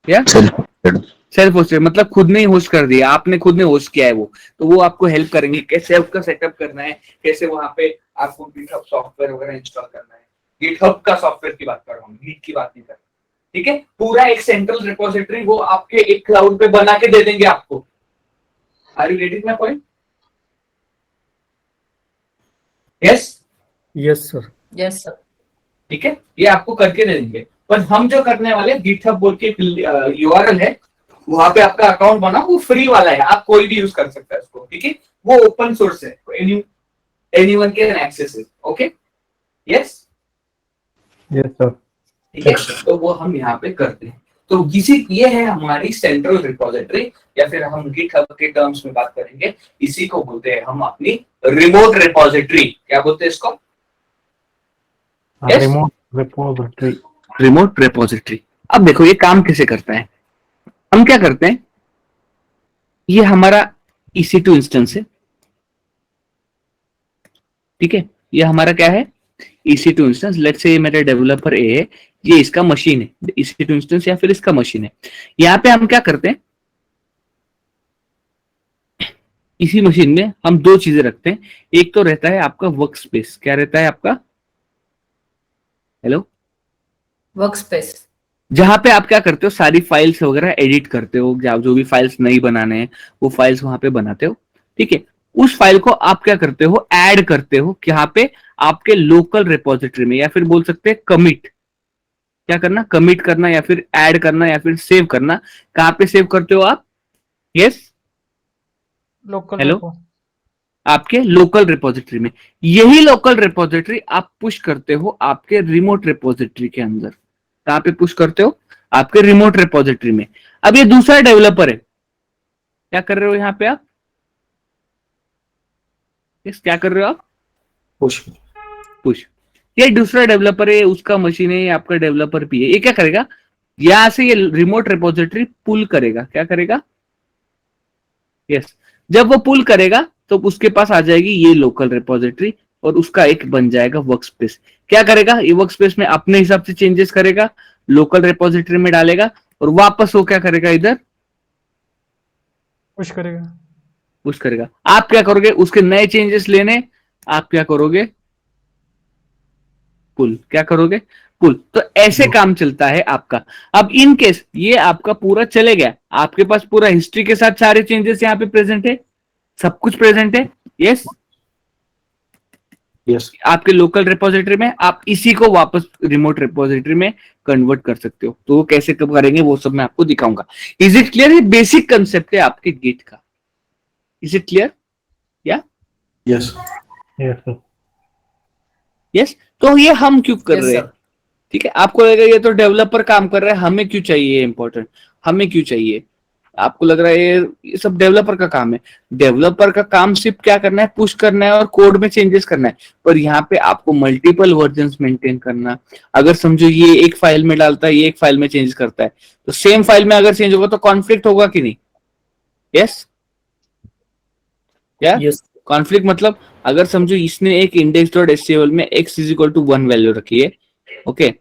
या Self-hosted. सेल्फ होस्टेड मतलब खुद ने ही होस्ट कर दिया, आपने खुद ने होस्ट किया है वो, तो वो आपको हेल्प करेंगे कैसे आपका सेटअप करना है, कैसे वहां पे आपको गिटहब सॉफ्टवेयर वगैरह इंस्टॉल करना है। गिटहब का सॉफ्टवेयर की बात कर रहा हूँ, गिट की बात नहीं कर रहा। ठीक है, पूरा एक सेंट्रल रिपोजिटरी वो आपके एक क्लाउड पे बना के दे देंगे आपको। Are you getting my point? Yes. Yes, sir. Yes sir. ठीक है, ये आपको करके दे देंगे, पर हम जो करने वाले गिटहब बोल के URL है, वहां पे आपका अकाउंट बना, वो फ्री वाला है, आप कोई भी यूज कर सकता है उसको। ठीक है, वो ओपन सोर्स है, anyone can access it. Okay, yes. Yes sir. ठीक है, तो वो हम यहाँ पे करते हैं। तो ये है हमारी सेंट्रल रिपोजिटरी, या फिर हम गिटहब के टर्म्स में बात करेंगे, इसी को बोलते हैं हम अपनी रिमोट रिपोजिटरी। क्या बोलते हैं इसको? Yes. Remote repository. Remote repository. अब देखो ये काम कैसे करता है। हम क्या करते हैं, ये हमारा EC2 इंस्टेंस है। ठीक है, ये हमारा क्या है, EC2 इंस्टेंस। लेट्स से ये मेरा डेवलपर ए है, ये इसका मशीन है, EC2 इंस्टेंस या फिर इसका मशीन है। यहाँ पे हम क्या करते हैं, इसी मशीन में हम दो चीजें रखते हैं। एक तो रहता है आपका वर्क स्पेस। क्या रहता है आपका? Hello, work space. जहां पे आप क्या करते हो, सारी फाइल्स वगैरह एडिट करते हो, जो भी फाइल्स नहीं बनाने हैं वो फाइल्स वहां पे बनाते हो। ठीक है, उस फाइल को आप क्या करते हो, ऐड करते हो यहाँ पे आपके लोकल रिपोजिटरी में, या फिर बोल सकते हैं कमिट। क्या करना, कमिट करना या फिर ऐड करना या फिर सेव करना। कहाँ पे सेव करते हो आप? Yes, local hello, repo. आपके लोकल रिपोजिटरी में। यही लोकल रिपोजिटरी आप पुश करते हो आपके रिमोट रिपोजिटरी के अंदर। कहां पे पुश करते हो? आपके रिमोट रिपोजिटरी में। अब ये दूसरा डेवलपर है, क्या कर रहे हो यहाँ पे आप? क्या कर रहे हो आप? Push. पुश। ये दूसरा डेवलपर है, उसका मशीन है, ये आपका डेवलपर भी है। ये क्या करेगा, यहां से ये रिमोट रिपोजिटरी पुल करेगा। क्या करेगा? यस, जब वो पुल करेगा तो उसके पास आ जाएगी ये लोकल रिपोजिटरी और उसका एक बन जाएगा वर्क स्पेस। क्या करेगा, ये वर्क स्पेस में अपने हिसाब से चेंजेस करेगा, लोकल रिपोजिटरी में डालेगा और वापस वो क्या करेगा, इधर पुश करेगा. पुश करेगा। आप क्या करोगे, उसके नए चेंजेस लेने, आप क्या करोगे, पुल। क्या करोगे, पुल। तो ऐसे काम चलता है आपका। अब इन केस ये आपका पूरा चले गया, आपके पास पूरा हिस्ट्री के साथ सारे चेंजेस यहाँ पे प्रेजेंट है, सब कुछ प्रेजेंट है। यस, यस आपके लोकल रिपोजिटरी में आप इसी को वापस रिमोट रिपोजिटरी में कन्वर्ट कर सकते हो। तो वो कैसे कब करेंगे वो सब मैं आपको दिखाऊंगा। Is it clear? ये बेसिक कंसेप्ट है आपके गिट का। Is it clear? या यस Yes, sir. यस। तो ये हम क्यों कर Yes, रहे हैं? sir. ठीक है, आपको लगेगा ये तो डेवलपर काम कर रहा है, हमें क्यों चाहिए इंपॉर्टेंट, हमें क्यों चाहिए? आपको लग रहा है ये सब डेवलपर का काम है। डेवलपर का काम सिर्फ क्या करना है, पुश करना है और कोड में चेंजेस करना है। पर यहाँ पे आपको मल्टीपल वर्जन्स मेंटेन करना। अगर समझो ये एक फाइल में डालता है, ये एक फाइल में चेंज करता है, तो सेम फाइल में अगर चेंज होगा तो कॉन्फ्लिक्ट होगा कि नहीं? यस या यस कॉन्फ्लिक्ट मतलब अगर समझो इसने एक index.html में x is equal to 1 value रखी है, ओके,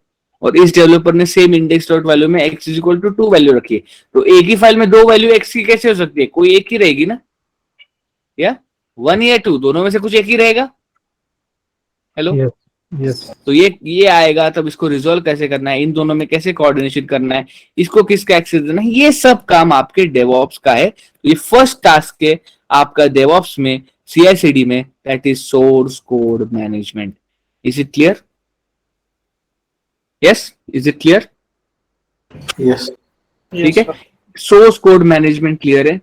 और इस डेवलपर ने सेम इंडेक्स डॉट वैल्यू में x is equal to 2 value रखी है, तो एक ही फाइल में दो वैल्यू x की कैसे हो सकती है? कोई एक ही रहेगी ना, या 1 या 2 दोनों में से कुछ एक ही रहेगा। Hello, Yes. Yes. तो ये आएगा, तब इसको रिजोल्व कैसे करना है, इन दोनों में कैसे कोऑर्डिनेशन करना है, इसको किसका एक्सेस देना है, ये सब काम आपके डेवऑप्स का है। तो ये फर्स्ट टास्क है आपका डेवऑप्स में, CI/CD में, that is source code management. Is it clear? Yes, is it clear? Yes ठीक है, सोर्स कोड मैनेजमेंट क्लियर है।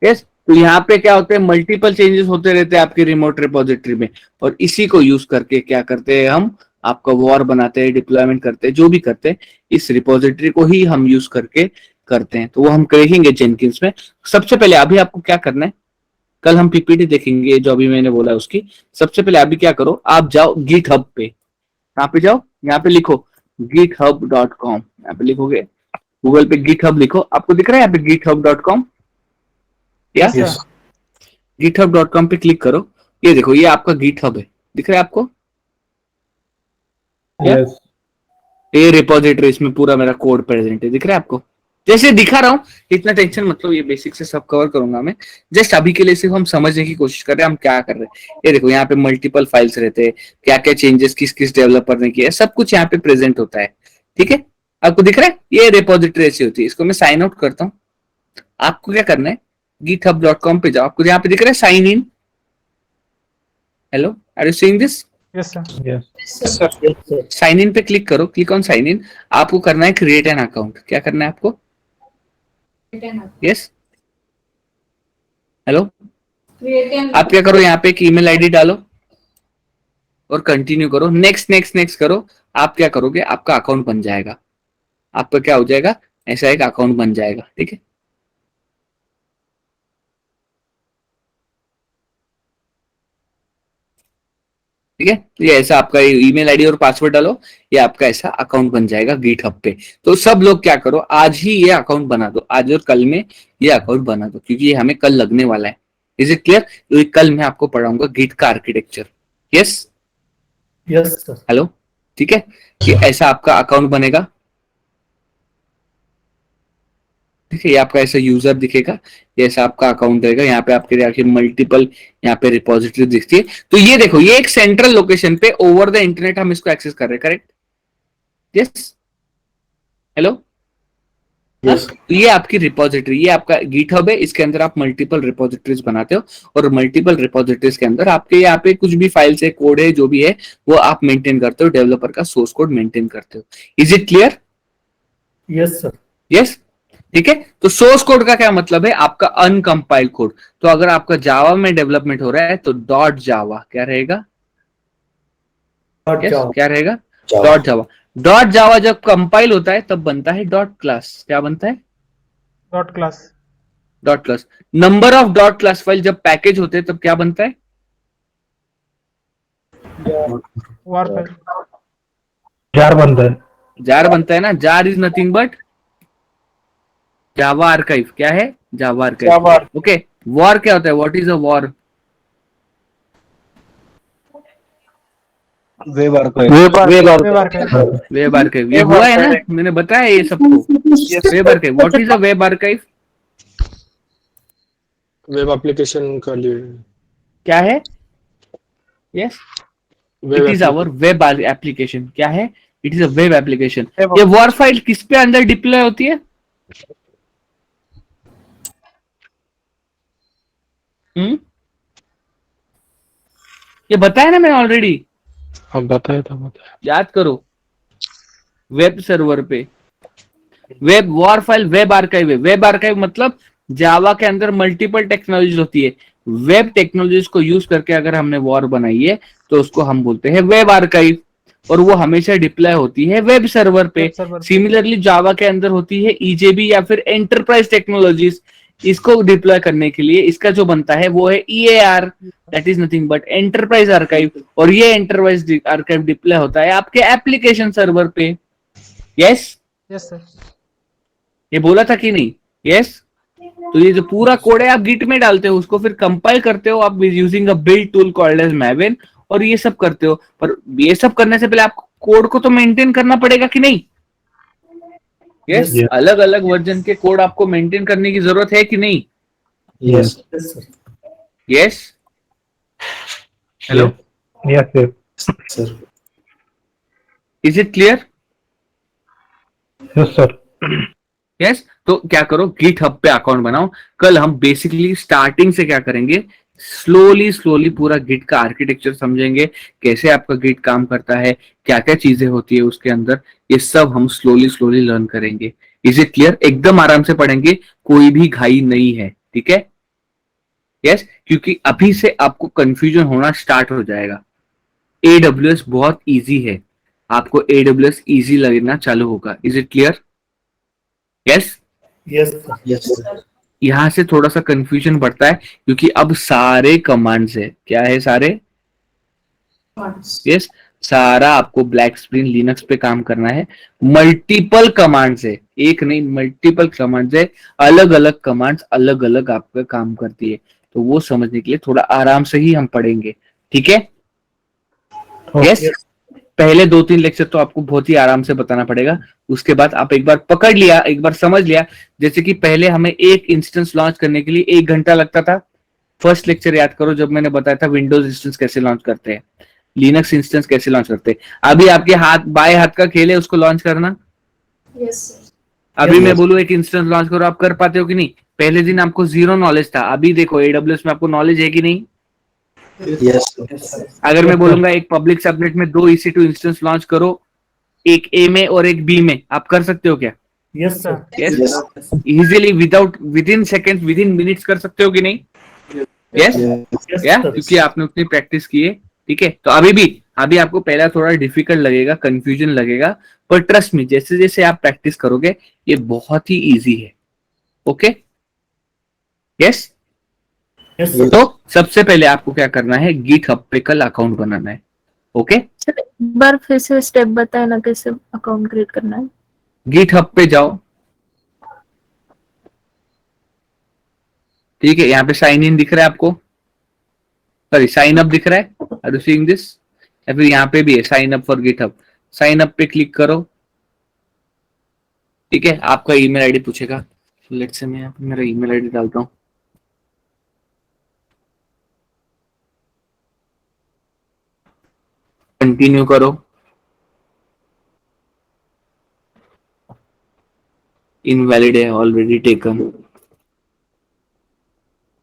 यस, तो यहाँ पे क्या होते हैं, मल्टीपल चेंजेस होते रहते हैं आपके रिमोट रिपोजिटरी में, और इसी को यूज करके क्या करते हैं हम, आपका वॉर बनाते हैं, डिप्लॉयमेंट करते हैं, जो भी करते हैं इस रिपोजिटरी को ही हम यूज करके करते हैं। तो वो हम करेंगे जेनकिंस में। सबसे पहले अभी आपको क्या करना है, कल हम पीपीटी देखेंगे जो अभी मैंने बोला उसकी। सबसे पहले अभी क्या करो, आप जाओ गिट हब पे। यहाँ पे जाओ, यहाँ पे लिखो github.com, यहाँ पे लिखोगे, गूगल पे GitHub लिखो, आपको दिख रहा है यहाँ पे github.com, या यस github.com पे क्लिक करो। ये देखो, ये आपका GitHub है, दिख रहा है आपको? Yes. ये रिपोजिटरी, इसमें पूरा मेरा कोड प्रेजेंट है, दिख रहा है आपको? जैसे दिखा रहा हूँ, इतना टेंशन मतलब, ये बेसिक से सब कवर करूंगा मैं। जस्ट अभी के लिए सिर्फ हम समझने की कोशिश कर रहे हैं हम क्या कर रहे हैं। ये देखो, यहाँ पे मल्टीपल फाइल्स रहते हैं, क्या क्या चेंजेस किस किस डेवलपर ने किया है, सब कुछ यहाँ पे प्रेजेंट होता है। ठीक है, आपको दिख रहा है? ये रिपोजिटरी ऐसी होती है। इसको मैं साइन आउट करता हूँ। आपको क्या करना है, github.com पे जाओ, आपको यहाँ पे दिख रहा है sign in. Hello, are you seeing this? Yes, sir. Yes. Sign in पे क्लिक करो, क्लिक ऑन साइन इन। आपको करना है क्रिएट एन अकाउंट। क्या करना है आपको? यस, हेलो, आप क्या करो, यहाँ पे एक ईमेल आईडी डालो और कंटिन्यू करो, नेक्स्ट नेक्स्ट नेक्स्ट करो। आप क्या करोगे, आपका अकाउंट बन जाएगा। आपका क्या हो जाएगा, ऐसा एक अकाउंट बन जाएगा। ठीक है, ठीक है, तो ये ऐसा आपका ईमेल आईडी और पासवर्ड डालो, ये आपका ऐसा अकाउंट बन जाएगा गिटहब पे। तो सब लोग क्या करो, आज ही ये अकाउंट बना दो, आज और कल में ये अकाउंट बना दो, क्योंकि ये हमें कल लगने वाला है। Is it clear? क्योंकि कल मैं आपको पढ़ाऊंगा गिट का architecture. Yes, yes sir hello, ठीक है, ये ऐसा आपका अकाउंट बनेगा। ठीक है, ये आपका ऐसा यूजर दिखेगा, ये ऐसा आपका अकाउंट रहेगा। यहाँ पे आपके आखिर मल्टीपल यहाँ पे रिपोजिटरी दिखती है। तो ये देखो, ये एक सेंट्रल लोकेशन पे ओवर द इंटरनेट हम इसको एक्सेस कर रहे हैं, करेक्ट? यस, हेलो, यस तो ये आपकी रिपोजिटरी, ये आपका गिटहब है, इसके अंदर आप मल्टीपल रिपोजिटरीज बनाते हो, और मल्टीपल रिपोजिटरीज के अंदर आपके यहाँ पे कुछ भी फाइल्स है, कोड है, जो भी है वो आप मेंटेन करते हो, डेवलपर का सोर्स कोड मेंटेन करते हो। Is it clear? Yes sir yes, ठीक है। तो सोर्स कोड का क्या मतलब है, आपका अनकंपाइल्ड कोड। तो अगर आपका जावा में डेवलपमेंट हो रहा है तो डॉट जावा क्या रहेगा? yes, क्या रहेगा? डॉट जावा। डॉट जावा जब कंपाइल होता है तब बनता है डॉट क्लास। क्या बनता है? Dot class. Dot class. Number of dot class file जब पैकेज होते हैं तब क्या बनता है? Var file. जार बनता है. जार बनता है ना। Jar is nothing but Java archive. क्या है? Java archive. ओके, वॉर क्या होता है? What is a war? Web archive. Web archive. Web archive. ये हुआ है ना, मैंने बताया ये सबको। Web archive. What is a web archive? Web application का लिए क्या है? Yes, web it is our web application. क्या है? It is a web application. ये वॉर फाइल किस पे अंदर डिप्लॉय होती है? ये बताया ना मैंने ऑलरेडी. हाँ बताया था याद करो. वेब सर्वर पे web war file web archive है. वेब आर्काइव मतलब जावा के अंदर मल्टीपल टेक्नोलॉजीज होती है. वेब टेक्नोलॉजीज को यूज करके अगर हमने वॉर बनाई है तो उसको हम बोलते हैं वेब आर्काइव, और वो हमेशा डिप्लॉय होती है वेब सर्वर पे. सिमिलरली जावा के अंदर होती है ईजेबी या फिर एंटरप्राइज टेक्नोलॉजीज. इसको डिप्लॉय करने के लिए इसका जो बनता है वो है EAR, that is nothing but enterprise archive. और ये एंटरप्राइज आर्काइव डिप्लॉय होता है आपके एप्लीकेशन सर्वर पे. Yes, yes sir. ये बोला था कि नहीं? यस. तो ये जो पूरा कोड है आप गिट में डालते हो, उसको फिर कंपाइल करते हो आप using a build tool called as Maven, और ये सब करते हो. पर ये सब करने से पहले आपको कोड को तो मेंटेन करना पड़ेगा कि नहीं? यस. Yes. अलग अलग वर्जन के कोड आपको मेंटेन करने की जरूरत है कि नहीं? Yes. Yes, sir. Yes. Hello, Yes, yes. Sir. Is it clear? Yes, sir. Yes. तो क्या करो, गिट हब पे अकाउंट बनाओ. कल हम बेसिकली स्टार्टिंग से क्या करेंगे, स्लोली स्लोली पूरा गिट का आर्किटेक्चर समझेंगे, कैसे आपका गिट काम करता है, क्या क्या चीजें होती है उसके अंदर. ये सब हम स्लोली स्लोली लर्न करेंगे. Is it clear? एकदम आराम से पढ़ेंगे, कोई भी घाई नहीं है. ठीक है? यस. क्योंकि अभी से आपको कंफ्यूजन होना स्टार्ट हो जाएगा. AWS बहुत इजी है, आपको AWS इजी लगना चालू होगा. Is it clear? Yes. Yes, sir. Yes, sir. यहां से थोड़ा सा कंफ्यूजन बढ़ता है क्योंकि अब सारे कमांड्स है. क्या है सारे? यस. सारा आपको ब्लैक स्क्रीन लिनक्स पे काम करना है. मल्टीपल कमांड्स है, एक नहीं मल्टीपल कमांड्स है. अलग अलग कमांड्स अलग अलग आपका काम करती है. तो वो समझने के लिए थोड़ा आराम से ही हम पढ़ेंगे. ठीक है? यस. पहले 2-3 लेक्चर तो आपको बहुत ही आराम से बताना पड़ेगा. उसके बाद आप एक बार पकड़ लिया, एक बार समझ लिया. जैसे कि पहले हमें एक इंस्टेंस लॉन्च करने के लिए 1 घंटा लगता था. फर्स्ट लेक्चर याद करो जब मैंने बताया था विंडोज इंस्टेंस कैसे लॉन्च करते हैं, लिनक्स इंस्टेंस कैसे लॉन्च करते हैं. अभी आपके बाएं हाथ का खेल है उसको लॉन्च करना. Yes sir. अभी मैं बोलूं एक इंस्टेंस लॉन्च करो, आप कर पाते हो कि नहीं? पहले दिन आपको जीरो नॉलेज था, अभी देखो AWS में आपको नॉलेज है कि नहीं? Yes, sir. अगर मैं बोलूंगा एक पब्लिक सबनेट में 2 EC2 इंस्टेंस लॉन्च करो, एक A में और एक B में, आप कर सकते हो क्या? Yes, sir. Yes. Yes. Easily within second within minutes कर सकते हो कि नहीं? यस. Yes, या sir. क्योंकि आपने उतनी प्रैक्टिस की है. ठीक है? तो अभी आपको पहला थोड़ा डिफिकल्ट लगेगा, कंफ्यूजन लगेगा, पर ट्रस्ट मी जैसे जैसे आप प्रैक्टिस करोगे ये बहुत ही इजी है. ओके? यस. Yes, sir. तो सबसे पहले आपको क्या करना है, गिट हब पे कल अकाउंट बनाना है. ओके? सर एक बार फिर से स्टेप बताए ना कैसे अकाउंट क्रिएट करना है. गिट हब पे जाओ. ठीक है? यहाँ पे साइन इन दिख रहा है आपको, सॉरी साइन अप दिख रहा है. Are you seeing this? या फिर यहाँ पे भी है sign up for GitHub. Sign up पे क्लिक करो. ठीक है? आपका ईमेल आईडी पूछेगा. लेट्स से मैं यहाँ पे मेरा ईमेल आईडी डालता हूँ. कंटिन्यू करो. इनवैलिड है, ऑलरेडी टेकन.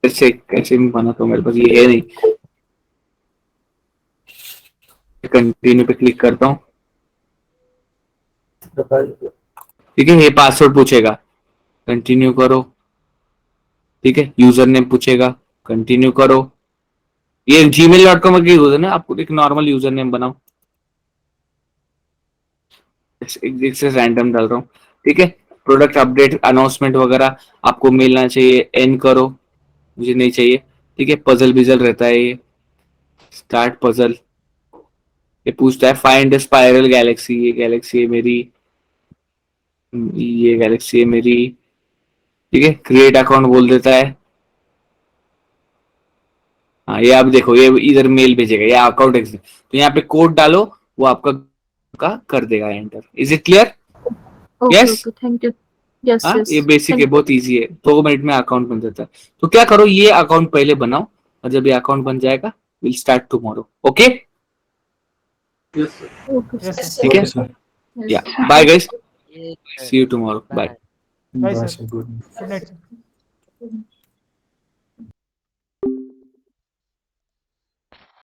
कैसे भी बना, तो मेरे पास ये है नहीं. कंटिन्यू पे क्लिक करता हूँ. ठीक है? ये पासवर्ड पूछेगा, कंटिन्यू करो. ठीक है? यूजर नेम पूछेगा, कंटिन्यू करो. ये gmail.com का यूजर है ना, आपको एक नॉर्मल यूजर नेम बनाओ. एक से रैंडम डाल रहा हूँ. ठीक है? प्रोडक्ट अपडेट अनाउंसमेंट वगैरह आपको मिलना चाहिए. एंड करो, मुझे नहीं चाहिए. ठीक है? पजल बिजल रहता है ये. Start puzzle. ये पूछता है फाइंड स्पाइरल गैलेक्सी. ये गैलेक्सी है मेरी, ये गैलेक्सी है मेरी. ठीक है? क्रिएट अकाउंट बोल देता है. हाँ, ये आप देखो ये इधर मेल भेजेगा, ये अकाउंट एक्सेस. तो यहाँ पे कोड डालो, वो आपका का कर देगा enter. Is it clear? Okay Yes. Okay thank you. Yes हाँ, यस ये बेसिक है, बहुत इजी है, 2 मिनट में अकाउंट बन जाता है। तो क्या करो, ये अकाउंट पहले बनाओ, और जब ये अकाउंट बन जाएगा will start tomorrow. Okay, okay Yes, sir. ठीक है, sir. या bye guys, see you tomorrow, bye. Bye, Bye, sir. sir. Good night. Good night, sir.